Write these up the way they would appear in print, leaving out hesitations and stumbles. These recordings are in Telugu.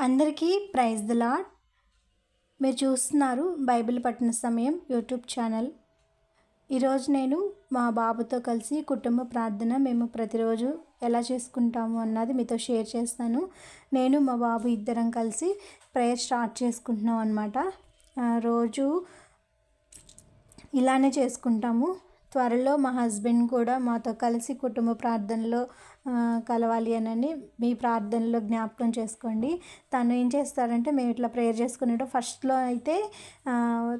అందరికీ ప్రైజ్ ది లార్డ్. మీరు చూస్తున్నారు బైబిల్ పఠన సమయం యూట్యూబ్ ఛానల్. ఈరోజు నేను మా బాబుతో కలిసి కుటుంబ ప్రార్థన మేము ప్రతిరోజు ఎలా చేసుకుంటాము అన్నది మీతో షేర్ చేస్తాను. నేను మా బాబు ఇద్దరం కలిసి ప్రేయర్ స్టార్ట్ చేసుకుంటున్నాం అన్నమాట. రోజు ఇలానే చేసుకుంటాము. త్వరలో మా హస్బెండ్ కూడా మాతో కలిసి కుటుంబ ప్రార్థనలో కలవాలి అని మీ ప్రార్థనలో జ్ఞాపకం చేసుకోండి. తను ఏం చేస్తారంటే మేము ఇట్లా ప్రేయర్ చేసుకునేటో ఫస్ట్లో అయితే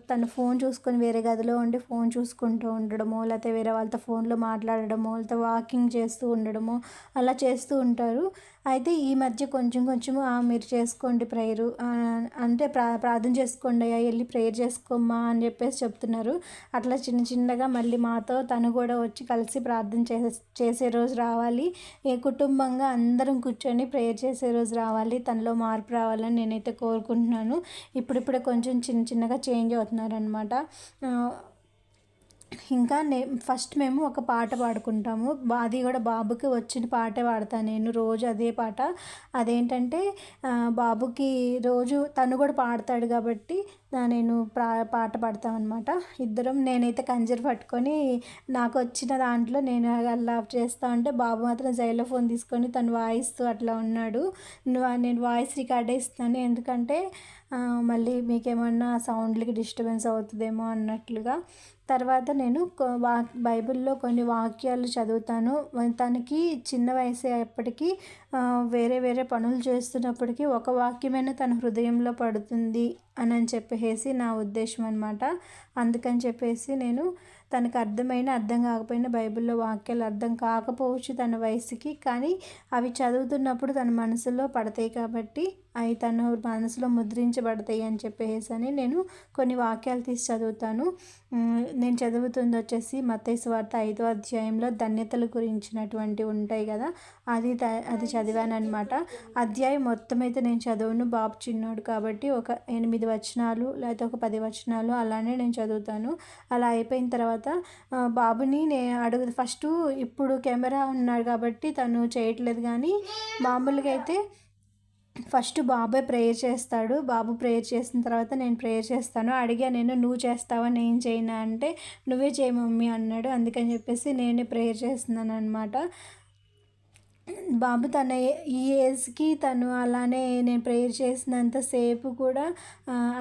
తను ఫోన్ చూసుకొని వేరే గదిలో ఉండి ఫోన్ చూసుకుంటూ ఉండడమో, లేకపోతే వేరే వాళ్ళతో ఫోన్లో మాట్లాడడమో, లేకపోతే వాకింగ్ చేస్తూ ఉండడమో అలా చేస్తూ ఉంటారు. అయితే ఈ మధ్య కొంచెం మీరు చేసుకోండి ప్రేయరు అంటే ప్రార్థన చేసుకోండి అయ్యా, వెళ్ళి ప్రేయర్ చేసుకోమ్మా అని చెప్పేసి చెప్తున్నారు. అట్లా చిన్నగా మళ్ళీ మాతో తను కూడా వచ్చి కలిసి ప్రార్థన చేసే రోజు రావాలి. ఏ కుటుంబంగా అందరం కూర్చొని ప్రేయర్ చేసే రోజు రావాలి. తనలో మార్పు రావాలని నేనైతే కోరుకుంటున్నాను. ఇప్పుడిప్పుడే కొంచెం చిన్నగా చేంజ్ అవుతున్నారనమాట. ఇంకా ఫస్ట్ మేము ఒక పాట పాడుకుంటాము. అది కూడా బాబుకి వచ్చిన పాటే పాడతాను నేను రోజు అదే పాట. అదేంటంటే బాబుకి రోజు తను కూడా పాడతాడు కాబట్టి నేను పాట పాడతామన్నమాట ఇద్దరం. నేనైతే కంజర్ పట్టుకొని నాకు వచ్చిన దాంట్లో నేను అలా చేస్తూ ఉంటే బాబు మాత్రం జైలోఫోన్ తీసుకొని తను వాయిస్తూ అట్లా ఉన్నాడు. నేను వాయిస్ రికార్డే ఇస్తాను, ఎందుకంటే మళ్ళీ మీకేమన్నా సౌండ్లకి డిస్టర్బెన్స్ అవుతుందేమో అన్నట్లుగా. తర్వాత నేను బైబిల్లో కొన్ని వాక్యాలు చదువుతాను. తనకి చిన్న వయసే అప్పటికి వేరే పనులు చేస్తున్నప్పటికీ ఒక వాక్యమైనా తన హృదయంలో పడుతుంది అని చెప్పేసి నా ఉద్దేశం అనమాట. అందుకని చెప్పేసి నేను తనకు అర్థం కాకపోయినా బైబిల్లో వాక్యాలు అర్థం కాకపోవచ్చు తన వయసుకి, కానీ అవి చదువుతున్నప్పుడు తన మనసులో పడతాయి కాబట్టి అవి తన మనసులో ముద్రించబడతాయి అని చెప్పేసి అని నేను కొన్ని వాక్యాలు తీసి చదువుతాను. నేను చదువుతుంది వచ్చేసి మత్తయి సువార్త 5వ అధ్యాయంలో ధన్యతల గురించినటువంటి ఉంటాయి కదా, అది చదివాను అనమాట. అధ్యాయం మొత్తం అయితే నేను చదవను, బాబు చిన్నోడు కాబట్టి ఒక 8 వచనాలు లేకపోతే ఒక 10 వచనాలు అలానే నేను చదువుతాను. అలా అయిపోయిన తర్వాత బాబుని ఫస్ట్ ఇప్పుడు కెమెరా ఉన్నాడు కాబట్టి తను చేయట్లేదు, కానీ మామూలుగా అయితే ఫస్ట్ బాబే ప్రేయర్ చేస్తాడు. బాబు ప్రేయర్ చేసిన తర్వాత నేను ప్రేయర్ చేస్తాను. నేను నువ్వు చేస్తావా నేను చేయనా అంటే నువ్వే చేయి మమ్మీ అన్నాడు. అందుకని చెప్పేసి నేనే ప్రేయర్ చేస్తున్నాను అనమాట. బాబు తన ఈ ఏజ్కి తను అలానే నేను ప్రేయర్ చేసినంతసేపు కూడా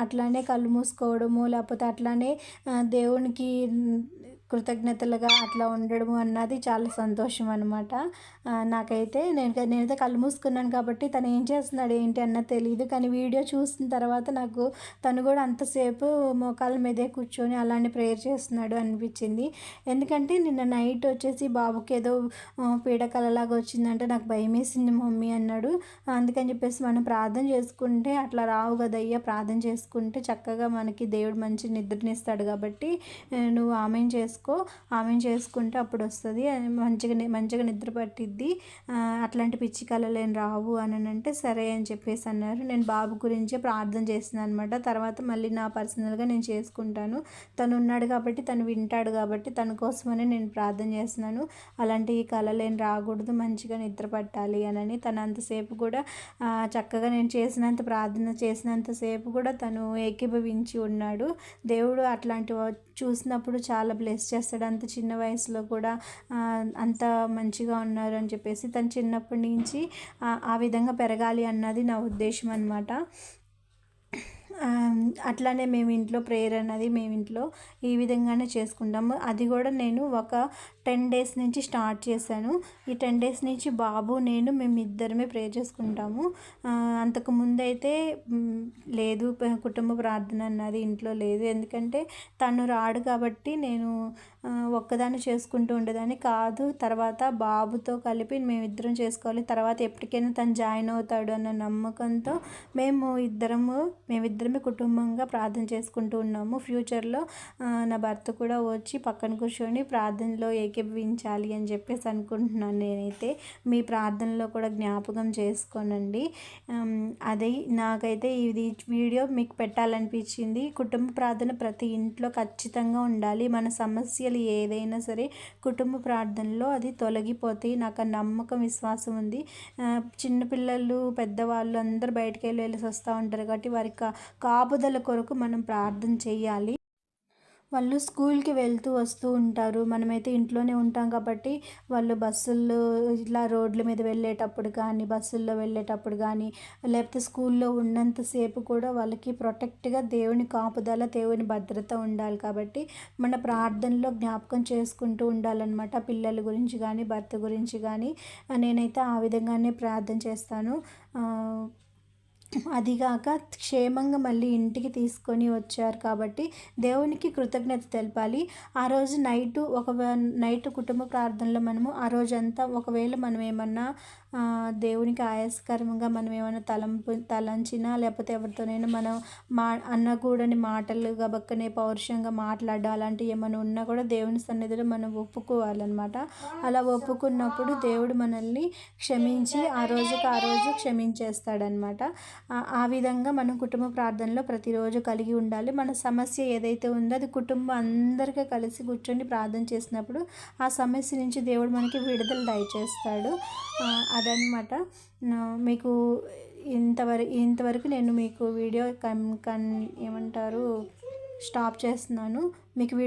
అట్లానే కళ్ళు మూసుకోవడము, లేకపోతే అట్లానే దేవునికి కృతజ్ఞతలుగా అట్లా ఉండడము అన్నది చాలా సంతోషం అనమాట. నాకైతే నేనైతే కళ్ళు మూసుకున్నాను కాబట్టి తను ఏం చేస్తున్నాడు ఏంటి అన్నది తెలియదు, కానీ వీడియో చూసిన తర్వాత నాకు తను కూడా అంతసేపు మోకాళ్ళ మీదే కూర్చొని అలానే ప్రేయర్ చేస్తున్నాడు అనిపించింది. ఎందుకంటే నిన్న నైట్ వచ్చేసి బాబుకి ఏదో పీడకలలాగా వచ్చిందంటే నాకు భయం వేసింది మమ్మీ అన్నాడు. అందుకని చెప్పేసి మనం ప్రార్థన చేసుకుంటే అట్లా రావు కదయ్యా, ప్రార్థన చేసుకుంటే చక్కగా మనకి దేవుడు మంచి నిద్రనిస్తాడు కాబట్టి నువ్వు ఆమెన్ చేసుకుంటే అప్పుడు వస్తుంది, మంచిగా నిద్ర పట్టిద్ది, అట్లాంటి పిచ్చి కళలు ఏం రావు అని అంటే సరే అని చెప్పేసి అన్నారు. నేను బాబు గురించే ప్రార్థన చేస్తున్నాను అనమాట. తర్వాత మళ్ళీ నా పర్సనల్గా నేను చేసుకుంటాను. తను ఉన్నాడు కాబట్టి తను వింటాడు కాబట్టి తన కోసమనే నేను ప్రార్థన చేస్తున్నాను. అలాంటి కళలు ఏం రాకూడదు, మంచిగా నిద్ర పట్టాలి అని తను అంతసేపు కూడా చక్కగా నేను ప్రార్థన చేసినంతసేపు కూడా తను ఏకీభవించి ఉన్నాడు. దేవుడు అట్లాంటి చూసినప్పుడు చాలా బ్లెస్ చేస్తాడు. అంత చిన్న వయసులో కూడా అంత మంచిగా ఉన్నారు అని చెప్పేసి తను చిన్నప్పటి నుంచి ఆ విధంగా పెరగాలి అన్నది నా ఉద్దేశం అనమాట. అట్లానే మేము ఇంట్లో ప్రేయర్ అన్నది మేము ఇంట్లో ఈ విధంగానే చేసుకుంటాము. అది కూడా నేను ఒక 10 days నుంచి స్టార్ట్ చేశాను. ఈ 10 days నుంచి బాబు మేము ఇద్దరమే ప్రేయర్ చేసుకుంటాము. అంతకు ముందైతే లేదు, కుటుంబ ప్రార్థన అన్నది ఇంట్లో లేదు. ఎందుకంటే తను రాడు కాబట్టి నేను ఒక్కదాన్ని చేసుకుంటూ ఉండేదాన్ని కాదు. తర్వాత బాబుతో కలిపి మేమిద్దరం చేసుకోవాలి, తర్వాత ఎప్పటికైనా తను జాయిన్ అవుతాడు అన్న నమ్మకంతో మేమిద్దరమే కుటుంబంగా ప్రార్థన చేసుకుంటూ ఉన్నాము. ఫ్యూచర్లో నా భర్త కూడా వచ్చి పక్కన కూర్చొని ప్రార్థనలో ఏకీభవించాలి అని చెప్పేసి అనుకుంటున్నాను నేనైతే. మీ ప్రార్థనలో కూడా జ్ఞాపకం చేసుకోనండి. అది నాకైతే ఇది వీడియో మీకు పెట్టాలనిపించింది. కుటుంబ ప్రార్థన ప్రతి ఇంట్లో ఖచ్చితంగా ఉండాలి. మన సమస్యలు ఏదైనా సరే కుటుంబ ప్రార్థనలో అది తొలగిపోతాయి. నాకు ఆ నమ్మకం, విశ్వాసం ఉంది. చిన్నపిల్లలు, పెద్దవాళ్ళు అందరూ బయటికి వెళ్ళేసి వస్తూ ఉంటారు కాబట్టి వారి కాపుదల కొరకు మనం ప్రార్థన చేయాలి. వాళ్ళు స్కూల్కి వెళ్తూ వస్తూ ఉంటారు. మనమైతే ఇంట్లోనే ఉంటాం కాబట్టి వాళ్ళు బస్సుల్లో ఇట్లా రోడ్ల మీద వెళ్ళేటప్పుడు కానీ, బస్సుల్లో వెళ్ళేటప్పుడు కానీ, లేకపోతే స్కూల్లో ఉన్నంతసేపు కూడా వాళ్ళకి ప్రొటెక్ట్గా దేవుని కాపుదల, దేవుని భద్రత ఉండాలి కాబట్టి మన ప్రార్థనలో జ్ఞాపకం చేసుకుంటూ ఉండాలన్నమాట. పిల్లల గురించి కానీ, భర్త గురించి కానీ నేనైతే ఆ విధంగానే ప్రార్థన చేస్తాను. అదిగాక క్షేమంగా మళ్ళీ ఇంటికి తీసుకొని వచ్చారు కాబట్టి దేవునికి కృతజ్ఞత తెలపాలి. ఆ రోజు నైట్ కుటుంబ ప్రార్థనలో మనము ఆ రోజంతా ఒకవేళ మనం ఏమన్నా దేవునికి ఆయాసకరంగా మనం ఏమైనా తలంచినా, లేకపోతే ఎవరితోనైనా మనం అనకూడని మాటలు గబక్కనే పౌరుషంగా మాట్లాడడం అలాంటివి ఏమైనా ఉన్నా కూడా దేవుని సన్నిధిలో మనం ఒప్పుకోవాలన్నమాట. అలా ఒప్పుకున్నప్పుడు దేవుడు మనల్ని క్షమించి ఆ రోజు క్షమించేస్తాడనమాట. ఆ విధంగా మనం కుటుంబ ప్రార్థనలో ప్రతిరోజు కలిగి ఉండాలి. మన సమస్య ఏదైతే ఉందో అది కుటుంబం అందరికీ కలిసి కూర్చొని ప్రార్థన చేసినప్పుడు ఆ సమస్య నుంచి దేవుడు మనకి విడుదల దయచేస్తాడు. అదనమాట. మీకు ఇంతవరకు నేను మీకు వీడియో ఏమంటారు స్టాప్ చేస్తున్నాను. మీకు వీడియో